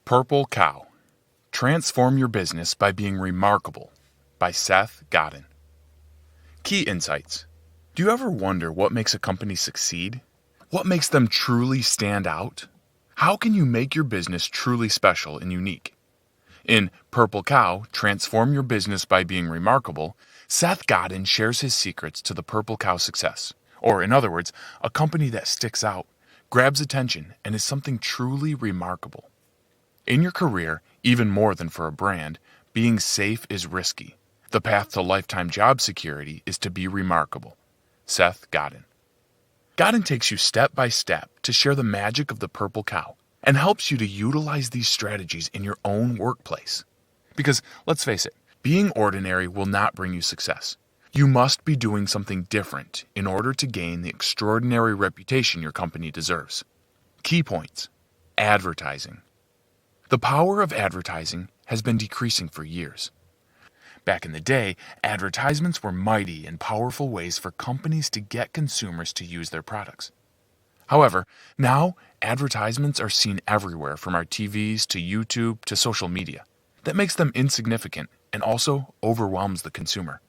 Purple Cow. Transform Your Business by Being Remarkable by Seth Godin. Key insights. Do you ever wonder what makes a company succeed? What makes them truly stand out? How can you make your business truly special and unique? In Purple Cow, Transform Your Business by Being Remarkable, Seth Godin shares his secrets to the Purple Cow success. Or, in other words, a company that sticks out, grabs attention, and is something truly remarkable. In your career, even more than for a brand, being safe is risky. The path to lifetime job security is to be remarkable. Seth Godin. Godin takes you step by step to share the magic of the Purple Cow and helps you to utilize these strategies in your own workplace. Because, let's face it, being ordinary will not bring you success. You must be doing something different in order to gain the extraordinary reputation your company deserves. Key points. Advertising. The power of advertising has been decreasing for years. Back in the day, advertisements were mighty and powerful ways for companies to get consumers to use their products. However, now advertisements are seen everywhere, from our TVs to YouTube to social media. That makes them insignificant and also overwhelms the consumer.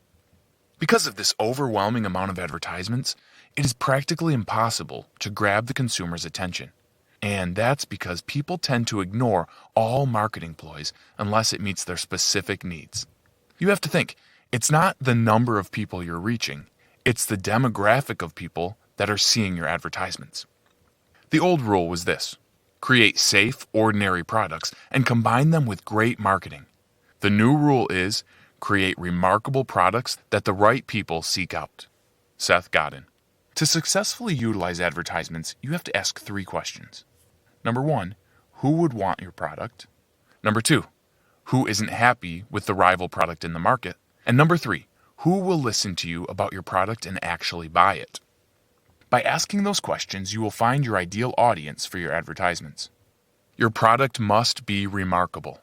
Because of this overwhelming amount of advertisements, it is practically impossible to grab the consumer's attention. And that's because people tend to ignore all marketing ploys unless it meets their specific needs. You have to think, it's not the number of people you're reaching, it's the demographic of people that are seeing your advertisements. The old rule was this: create safe, ordinary products and combine them with great marketing. The new rule is create remarkable products that the right people seek out. Seth Godin. To successfully utilize advertisements, you have to ask 3 questions. Number 1, who would want your product? Number 2, who isn't happy with the rival product in the market? And number 3, who will listen to you about your product and actually buy it? By asking those questions, you will find your ideal audience for your advertisements. Your product must be remarkable.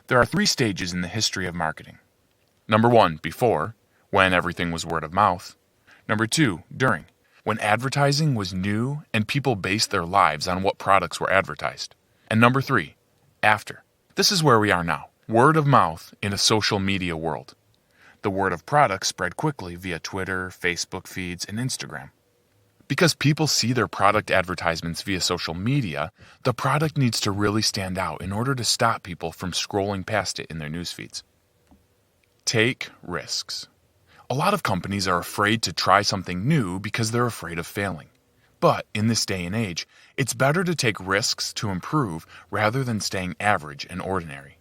There are 3 stages in the history of marketing. Number 1, before, when everything was word of mouth. Number 2, during, when advertising was new and people based their lives on what products were advertised. And number 3, after. This is where we are now, word of mouth in a social media world. The word of product spread quickly via Twitter, Facebook feeds, and Instagram. Because people see their product advertisements via social media, the product needs to really stand out in order to stop people from scrolling past it in their news feeds. Take risks. A lot of companies are afraid to try something new because they're afraid of failing. But in this day and age, it's better to take risks to improve rather than staying average and ordinary.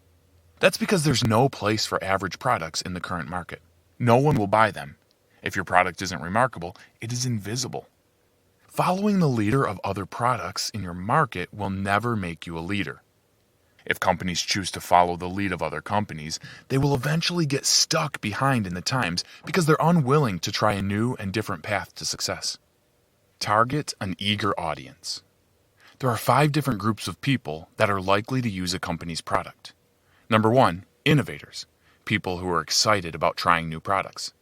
That's because there's no place for average products in the current market. No one will buy them. If your product isn't remarkable, it is invisible. Following the leader of other products in your market will never make you a leader. If companies choose to follow the lead of other companies, they will eventually get stuck behind in the times because they're unwilling to try a new and different path to success. Target an eager audience. There are 5 different groups of people that are likely to use a company's product. Number 1, innovators, people who are excited about trying new products.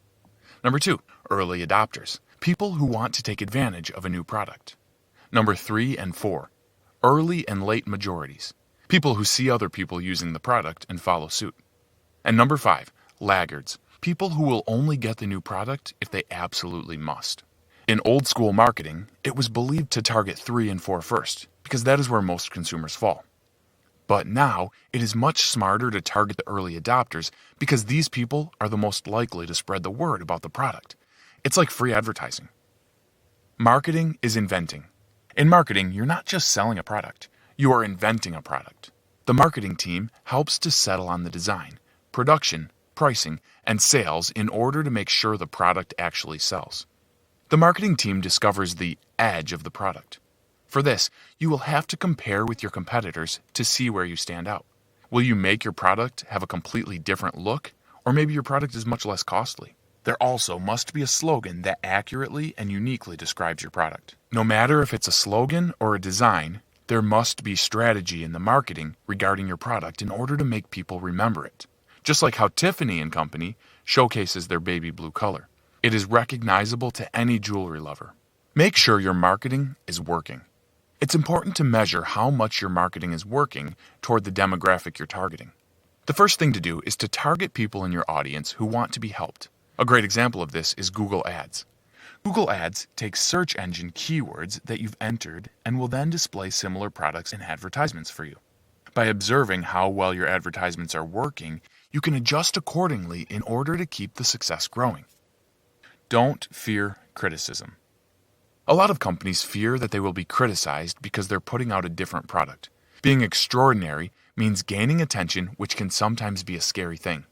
Number 2, early adopters, people who want to take advantage of a new product. Number 3 and 4, early and late majorities, people who see other people using the product and follow suit. And number 5, laggards, people who will only get the new product if they absolutely must. In old school marketing, it was believed to target 3 and 4 first, because that is where most consumers fall. But now, it is much smarter to target the early adopters because these people are the most likely to spread the word about the product. It's like free advertising. Marketing is inventing. In marketing, you're not just selling a product. You are inventing a product. The marketing team helps to settle on the design, production, pricing, and sales in order to make sure the product actually sells. The marketing team discovers the edge of the product. For this, you will have to compare with your competitors to see where you stand out. Will you make your product have a completely different look, or maybe your product is much less costly? There also must be a slogan that accurately and uniquely describes your product. No matter if it's a slogan or a design, there must be strategy in the marketing regarding your product in order to make people remember it. Just like how Tiffany & Company showcases their baby blue color. It is recognizable to any jewelry lover. Make sure your marketing is working. It's important to measure how much your marketing is working toward the demographic you're targeting. The first thing to do is to target people in your audience who want to be helped. A great example of this is Google Ads. Google Ads takes search engine keywords that you've entered and will then display similar products and advertisements for you. By observing how well your advertisements are working, you can adjust accordingly in order to keep the success growing. Don't fear criticism. A lot of companies fear that they will be criticized because they're putting out a different product. Being extraordinary means gaining attention, which can sometimes be a scary thing.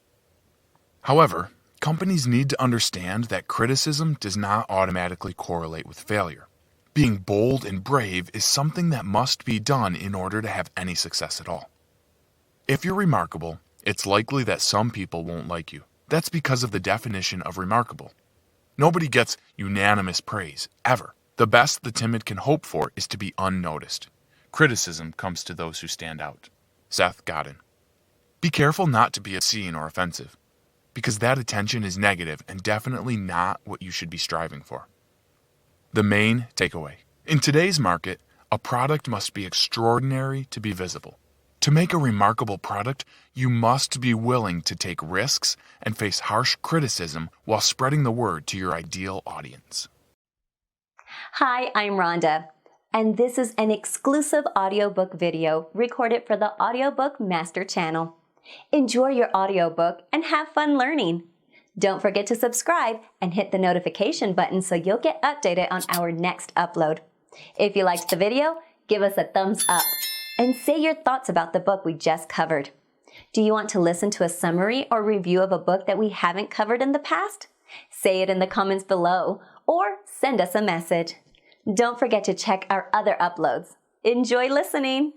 However, companies need to understand that criticism does not automatically correlate with failure. Being bold and brave is something that must be done in order to have any success at all. If you're remarkable, it's likely that some people won't like you. That's because of the definition of remarkable. Nobody gets unanimous praise, ever. The best the timid can hope for is to be unnoticed. Criticism comes to those who stand out. Seth Godin. Be careful not to be obscene or offensive, because that attention is negative and definitely not what you should be striving for. The main takeaway. In today's market, a product must be extraordinary to be visible. To make a remarkable product, you must be willing to take risks and face harsh criticism while spreading the word to your ideal audience. Hi, I'm Rhonda, and this is an exclusive audiobook video recorded for the Audiobook Master Channel. Enjoy your audiobook and have fun learning. Don't forget to subscribe and hit the notification button so you'll get updated on our next upload. If you liked the video, give us a thumbs up and say your thoughts about the book we just covered. Do you want to listen to a summary or review of a book that we haven't covered in the past? Say it in the comments below or send us a message. Don't forget to check our other uploads. Enjoy listening!